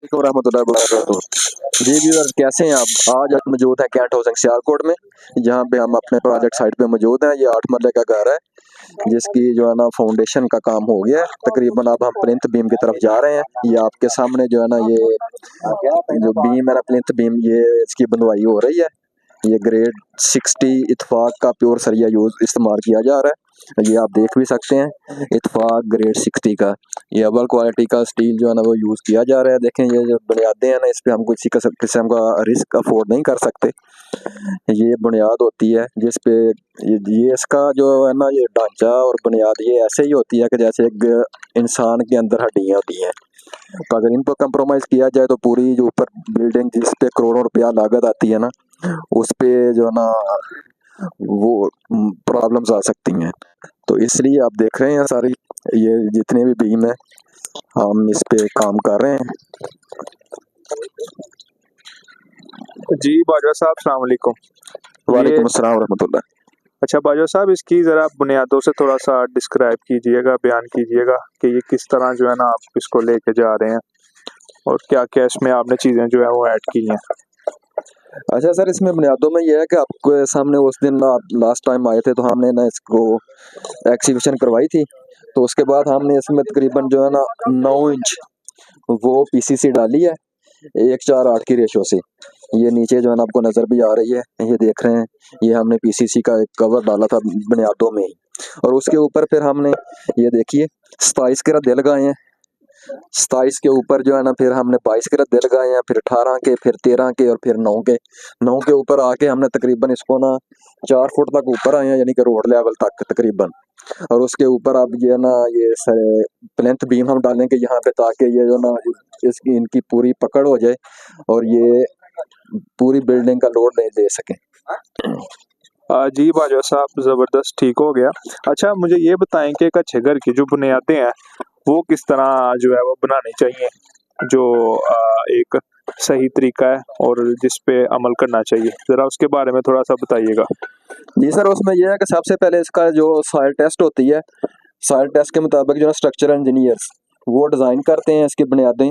रहमतुल्लाहि व बरकातुहू। जी व्यूअर्स, कैसे हैं आप? आज हम मौजूद हैं कैंट हाउसिंग सियालकोट में, जहाँ पे हम अपने प्रोजेक्ट साइट पे मौजूद हैं। ये 8 मरले का घर है, जिसकी जो है ना फाउंडेशन का काम हो गया है तकरीबन। अब हम प्लिंथ बीम की तरफ जा रहे हैं। ये आपके सामने जो है ना, ये जो बीम है ना, प्लिंथ बीम, ये इसकी बनवाई हो रही है। ये ग्रेड 60 इत्फाक का प्योर सरिया इस्तेमाल किया जा रहा है। ये आप देख भी सकते हैं, इत्फाक ग्रेड 60 का ये अव्वल क्वालिटी का स्टील जो है ना वो यूज़ किया जा रहा है। देखें, ये जो बुनियादें हैं ना, इस पे हम किसी किस्म का रिस्क अफोर्ड नहीं कर सकते। ये बुनियाद होती है जिस पे ये इसका जो है ना, ये ढांचा और बुनियाद ये ऐसे ही होती है कि जैसे एक इंसान के अंदर हड्डियाँ होती हैं। तो अगर इन पर कंप्रोमाइज़ किया जाए तो पूरी जो ऊपर बिल्डिंग जिस पे करोड़ों रुपया लागत आती है ना, उस पे जो है ना वो प्रॉब्लम्स आ सकती हैं। तो इसलिए आप देख रहे हैं सारी ये जितने भी बीम है, हम इस पे काम कर रहे हैं। जी बाजवा साहब, अस्सलाम वालेकुम। वालेकुम अस्सलाम रहमतुल्लाह। अच्छा बाजवा साहब, इसकी ज़रा बुनियादों से थोड़ा सा डिस्क्राइब कीजिएगा, बयान कीजिएगा कि ये किस तरह जो है ना आप इसको लेके जा रहे हैं और क्या क्या इसमें आपने चीज़ें जो है वो ऐड की हैं। अच्छा सर, इसमें बुनियादों में यह है कि आपके सामने उस दिन आप लास्ट टाइम आए थे तो हमने ना इसको एक्सीबिशन करवाई थी। तो उसके बाद हमने इसमें तकरीबन जो है ना 9 इंच वो पीसीसी डाली है 1:4:8 की रेशो से। ये नीचे जो है ना आपको नज़र भी आ रही है, ये देख रहे हैं। ये हमने पीसीसी का एक कवर डाला था बुनियादों में ही, और उसके ऊपर फिर हमने ये देखिए 27 के रद्दे लगाए हैं। 27 के ऊपर जो है ना फिर हमने 22 के रद्दे लगाए हैं, फिर 18 के, फिर 13 के, और फिर 9 के ऊपर आके हमने तकरीबन इसको ना 4 फुट तक ऊपर आए हैं, यानी कि रोड लेवल तक तकरीबन। और उसके ऊपर अब ये ना ये प्लेंथ बीम हम डालेंगे यहाँ पे, ताकि ये जो ना इसकी इनकी पूरी पकड़ हो जाए और ये पूरी बिल्डिंग का लोड नहीं ले सके। जी बाजवा साहब, ज़बरदस्त, ठीक हो गया। अच्छा मुझे ये बताएं कि एक अच्छे घर की जो बुनियादें हैं वो किस तरह जो है वो बनानी चाहिए, जो एक सही तरीका है और जिस पे अमल करना चाहिए, ज़रा उसके बारे में थोड़ा सा बताइएगा। जी सर, उसमें यह है कि सबसे पहले इसका जो सॉइल टेस्ट होती है, सॉइल टेस्ट के मुताबिक जो है स्ट्रक्चरल इंजीनियर्स वो डिज़ाइन करते हैं इसकी बुनियादें,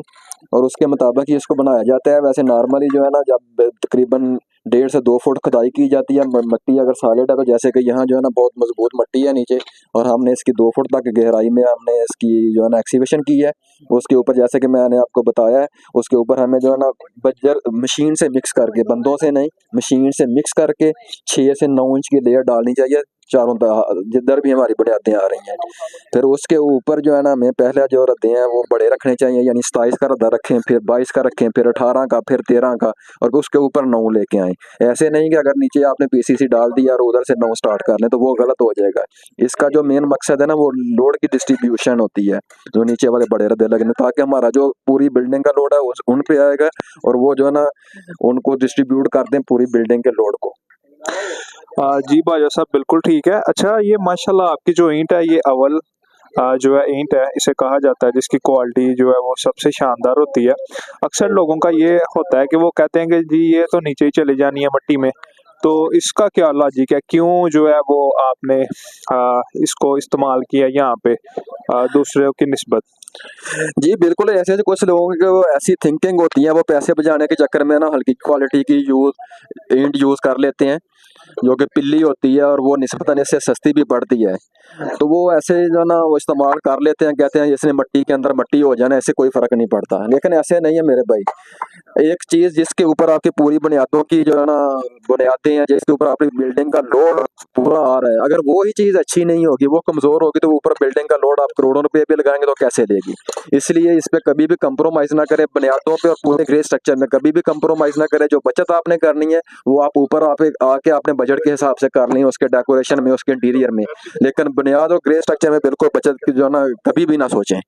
और उसके मुताबिक ही इसको बनाया जाता है। वैसे नॉर्मली जो है ना, जब तकरीबन 1.5 से 2 फुट खुदाई की जाती है, मिट्टी अगर सॉलिड है तो जैसे कि यहाँ जो है ना बहुत मजबूत मिट्टी है नीचे, और हमने इसकी 2 फुट तक गहराई में हमने इसकी जो है ना एक्सीवेशन की है। उसके ऊपर जैसे कि मैंने आपको बताया है, उसके ऊपर हमें जो है ना बज्जर मशीन से मिक्स करके, बंदों से नहीं मशीन से मिक्स करके 6 से 9 इंच की लेयर डालनी चाहिए चारों जिधर भी हमारी बुनियादें आ रही हैं। फिर उसके ऊपर जो है ना हमें पहले जो रद्दे हैं वो बड़े रखने चाहिए, यानी 27 का रद्दा रखें, फिर 22 का रखें, फिर 18 का, फिर 13 का, और उसके ऊपर 9 लेके आए। ऐसे नहीं कि अगर नीचे आपने पीसीसी डाल दिया और उधर से 9 स्टार्ट कर लें, तो वो गलत हो जाएगा। इसका जो मेन मकसद है ना, वो लोड की डिस्ट्रीब्यूशन होती है, जो नीचे वाले बड़े रद्दे लगने, ताकि हमारा जो पूरी बिल्डिंग का लोड है उन पे आएगा, और वो जो है ना उनको डिस्ट्रीब्यूट कर दें पूरी बिल्डिंग के लोड को। जी बाजवा साहब, बिल्कुल ठीक है। अच्छा ये माशाल्लाह आपकी जो ईंट है ये अव्वल जो है ईंट है, इसे कहा जाता है जिसकी क्वालिटी जो है वो सबसे शानदार होती है। अक्सर लोगों का ये होता है कि वो कहते हैं कि जी ये तो नीचे ही चली जानी है मिट्टी में, तो इसका क्या लॉजिक है, क्यों जो है वो आपने इसको इस्तेमाल किया यहाँ पे दूसरों की निस्बत। जी बिल्कुल, ऐसे कुछ लोगों की वो ऐसी थिंकिंग होती है, वो पैसे बचाने के चक्कर में ना हल्की क्वालिटी की ईंट यूज़ कर लेते हैं, जो कि पिल्ली होती है और वो निस्बतन इससे सस्ती भी पड़ती है। तो वो ऐसे जो ना वो इस्तेमाल कर लेते हैं, कहते हैं इसने मिट्टी के अंदर मिट्टी हो जाना, इससे कोई फ़र्क नहीं पड़ता। लेकिन ऐसे नहीं है मेरे भाई। एक चीज़ जिसके ऊपर आपकी पूरी बुनियादों की जो है ना बुनियादें हैं, जिसके ऊपर आपकी बिल्डिंग का लोड पूरा आ रहा है, अगर वो ही चीज़ अच्छी नहीं होगी, वो कमज़ोर होगी, तो ऊपर बिल्डिंग का लोड आप करोड़ों रुपए भी लगाएंगे तो कैसे देगी। इसलिए इस पे कभी भी कंप्रोमाइज़ ना करें, बुनियादों पे और पूरे ग्रे स्ट्रक्चर में कभी भी कंप्रोमाइज़ ना करें। जो बचत आपने करनी है वो आप ऊपर आप आके अपने बजट के हिसाब से कर लें, उसके डेकोरेशन में, उसके इंटीरियर में, लेकिन बुनियाद और ग्रे स्ट्रक्चर में बिल्कुल बचत की जो है ना कभी भी ना सोचें।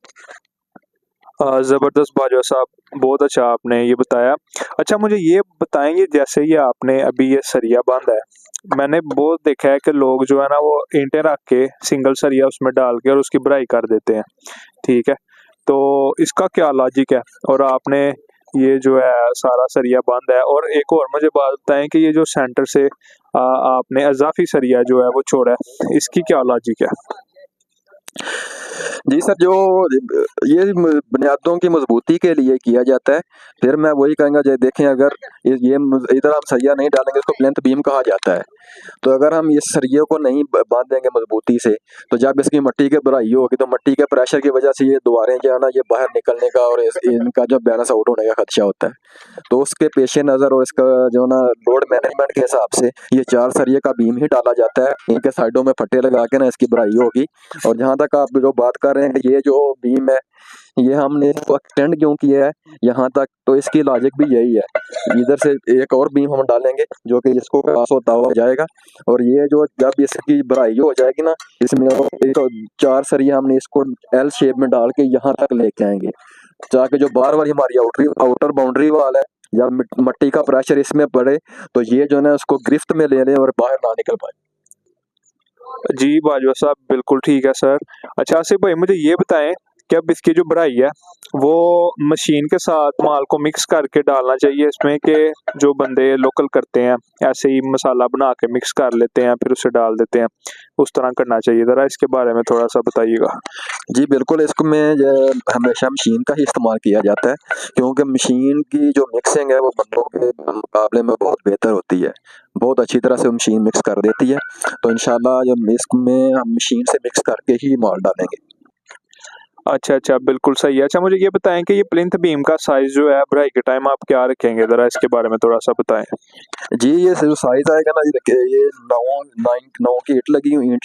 ज़बरदस्त बाजवा साहब, बहुत अच्छा आपने ये बताया। अच्छा मुझे ये बताएंगे, जैसे ये आपने अभी ये सरिया बांधा है, मैंने बहुत देखा है कि लोग जो है ना वो ईंटें रख के सिंगल सरिया उसमें डाल के और उसकी भराई कर देते हैं, ठीक है, तो इसका क्या लॉजिक है, और आपने ये जो है सारा सरिया बांधा है। और एक और मुझे बात बताएं कि ये जो सेंटर से आपने अजाफी सरिया जो है वो छोड़ा है, इसकी क्या लॉजिक है। जी सर, जो ये बुनियादों की मजबूती के लिए किया जाता है। फिर मैं वही कहूँगा, जो देखें, अगर इधर हम सरिया नहीं डालेंगे, इसको प्लिंथ बीम कहा जाता है। तो अगर हम इस सरिये को नहीं बांधेंगे मजबूती से, तो जब इसकी मट्टी की भराई होगी तो मट्टी के प्रेशर की वजह से ये दीवारें जो है ना, ये बाहर निकलने का और इनका जो बैलेंस आउट होने का खदशा होता है। तो उसके पेश नज़र और इसका जो ना लोड मैनेजमेंट के हिसाब से ये 4 सरिये का बीम ही डाला जाता है। इनके साइडों में फट्टे लगा के ना इसकी भराई होगी। और जहाँ तक आप जो बात कर रहे हैं कि ये जो बीम है, ये हमने इसको एक्सटेंड क्यों किया है यहाँ तक, तो इसकी लॉजिक भी यही है। इधर से एक और बीम हम डालेंगे जो कि इसको क्रॉस होता हुआ जाएगा, और ये जो जब इसकी भराई हो जाएगी ना, इसमें एक 4 सरिये हमने इसको एल शेप में डाल के यहाँ तक लेके आएंगे, ताकि जो बार बार हमारी आउटर बाउंड्री वाल है, जब मट्टी का प्रेशर इसमें पड़े तो ये जो है ना उसको गिरफ्त में ले लें और बाहर ना निकल पाए। जी बाजवा साहब, बिल्कुल ठीक है सर। अच्छा आसिफ भाई, मुझे ये बताएं कि अब इसकी जो भराई है वो मशीन के साथ माल को मिक्स करके डालना चाहिए इसमें, कि जो बंदे लोकल करते हैं ऐसे ही मसाला बना के मिक्स कर लेते हैं फिर उसे डाल देते हैं, उस तरह करना चाहिए? ज़रा इसके बारे में थोड़ा सा बताइएगा। जी बिल्कुल, इसको में हमेशा मशीन का ही इस्तेमाल किया जाता है, क्योंकि मशीन की जो मिक्सिंग है वो बंदों के मुकाबले में बहुत बेहतर होती है। बहुत अच्छी तरह से मशीन मिक्स कर देती है। तो इंशाल्लाह जब इसमें हम मशीन से मिक्स करके ही माल डालेंगे। अच्छा, बिल्कुल सही है। अच्छा मुझे ये बताएं कि ये प्लिंथ बीम का साइज जो है भराई के टाइम आप क्या रखेंगे, ज़रा इसके बारे में थोड़ा सा बताएं। जी, ये जो साइज आएगा ना, ये देखिए, ये 9 की ईंट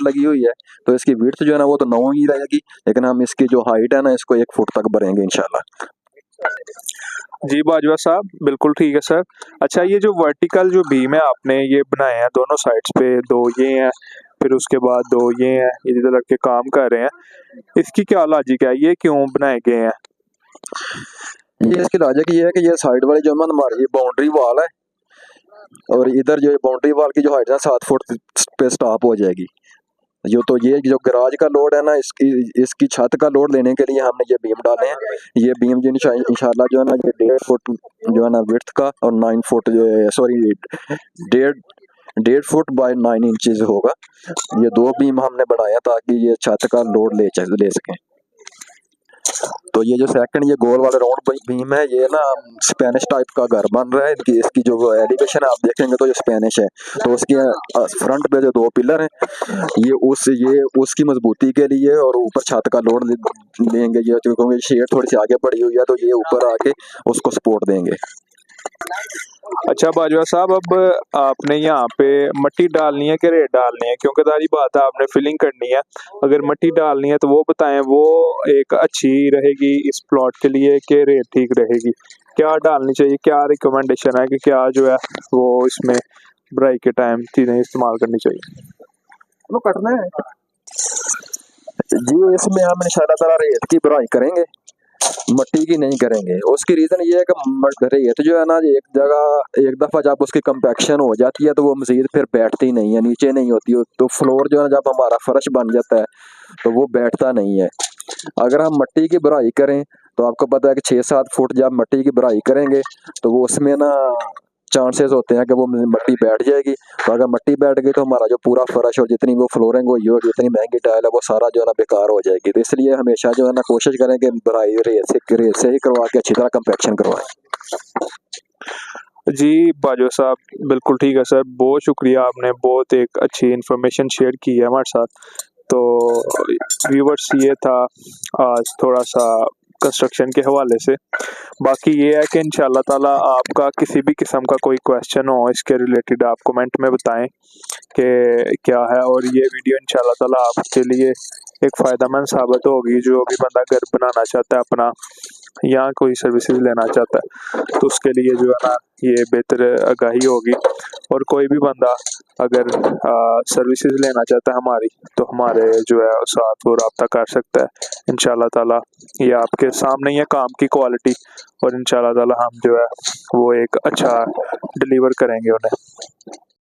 लगी हुई है, तो इसकी विड्थ जो है ना वो तो 9 ही रहेगी, लेकिन हम इसकी जो हाइट है ना इसको 1 फुट तक भरेंगे इंशाल्लाह। जी बाजवा साहब, बिल्कुल ठीक है सर। अच्छा ये जो वर्टिकल जो बीम है आपने ये बनाए हैं दोनों साइड्स पे, 2 ये हैं फिर उसके बाद 2 ये हैं, ये जिधर लड़के काम कर रहे हैं, इसकी क्या लॉजिक है, ये क्यों बनाए गए हैं? ये इसकी लॉजिक ये है कि ये साइड वाली जो हमारी बाउंड्री वॉल है, और इधर जो बाउंड्री वॉल की जो हाइट है 7 फुट पे स्टॉप हो जाएगी। तो ये जो गराज का लोड है ना, इसकी छत का लोड लेने के लिए हमने ये बीम डाले हैं। ये बीम जो इंशाल्लाह जो है ना, ये 1.5 फुट जो है ना विड्थ का, और 9 foot sorry 1.5 foot by 9 inches होगा। ये 2 बीम हमने बनाया ताकि ये छत का लोड ले सकें। तो ये जो सेकंड ये गोल वाला राउंड बीम है, ये ना स्पेनिश टाइप का घर बन रहा है। इसकी जो एलिवेशन है आप देखेंगे तो ये स्पेनिश है। तो उसके फ्रंट पे जो 2 पिलर हैं, ये उसकी मजबूती के लिए, और ऊपर छत का लोड लेंगे। ये क्योंकि शेड थोड़ी सी आगे पड़ी हुई है, तो ये ऊपर आके उसको सपोर्ट देंगे। अच्छा बाजवा साहब, अब आपने यहाँ पे मट्टी डालनी है कि रेत डालनी है? क्योंकि सारी बात है आपने फिलिंग करनी है। अगर मट्टी डालनी है तो वो बताएं, वो एक अच्छी रहेगी इस प्लॉट के लिए कि रेत ठीक रहेगी? क्या डालनी चाहिए, क्या रिकमेंडेशन है कि क्या जो है वो इसमें भराई के टाइम चीज़ें इस्तेमाल करनी चाहिए? वो कटना है जी। इसमें हम इंशाल्लाह ताला रेत की भराई करेंगे, मट्टी की नहीं करेंगे। उसकी रीजन ये है कि रेत जो है ना, एक दफा जब उसकी कंपैक्शन हो जाती है तो वो मजीद फिर बैठती नहीं है, नीचे नहीं होती। तो फ्लोर जो है ना, जब हमारा फर्श बन जाता है तो वो बैठता नहीं है। अगर हम मट्टी की भराई करें तो आपको पता है कि 6-7 फुट जब मट्टी की भराई करेंगे तो वो उसमें ना चांसेस होते हैं कि वो मट्टी बैठ जाएगी। तो अगर मट्टी बैठ गई तो हमारा जो पूरा फर्श और जितनी वो फ्लोरिंग हुई होगी, जितनी महंगी टाइल है, वो सारा जो है ना बेकार हो जाएगी। तो इसलिए हमेशा जो है ना कोशिश करें कि भराई रेत से ही करवा के अच्छी तरह कंपैक्शन करवाएं। जी बाजवा साहब, बिल्कुल ठीक है सर। बहुत शुक्रिया, आपने बहुत एक अच्छी इन्फॉर्मेशन शेयर की है हमारे साथ। तो व्यूवर्स, ये था आज थोड़ा सा कंस्ट्रक्शन के हवाले से। बाकी ये है कि इंशाल्लाह ताला आपका किसी भी किस्म का कोई क्वेश्चन हो इसके रिलेटेड आप कमेंट में बताएं कि क्या है, और ये वीडियो इंशाल्लाह ताला आपके लिए एक फ़ायदेमंद साबित होगी। जो भी बंदा घर बनाना चाहता है अपना, या कोई सर्विसेज लेना चाहता है, तो उसके लिए जो है ना ये बेहतर आगाही होगी। और कोई भी बंदा अगर सर्विसेज लेना चाहता है हमारी, तो हमारे जो है साथ वो रब्ता कर सकता है। इंशाल्लाह ताला ये आपके सामने ही है काम की क्वालिटी, और इंशाल्लाह ताला हम जो है वो एक अच्छा डिलीवर करेंगे उन्हें।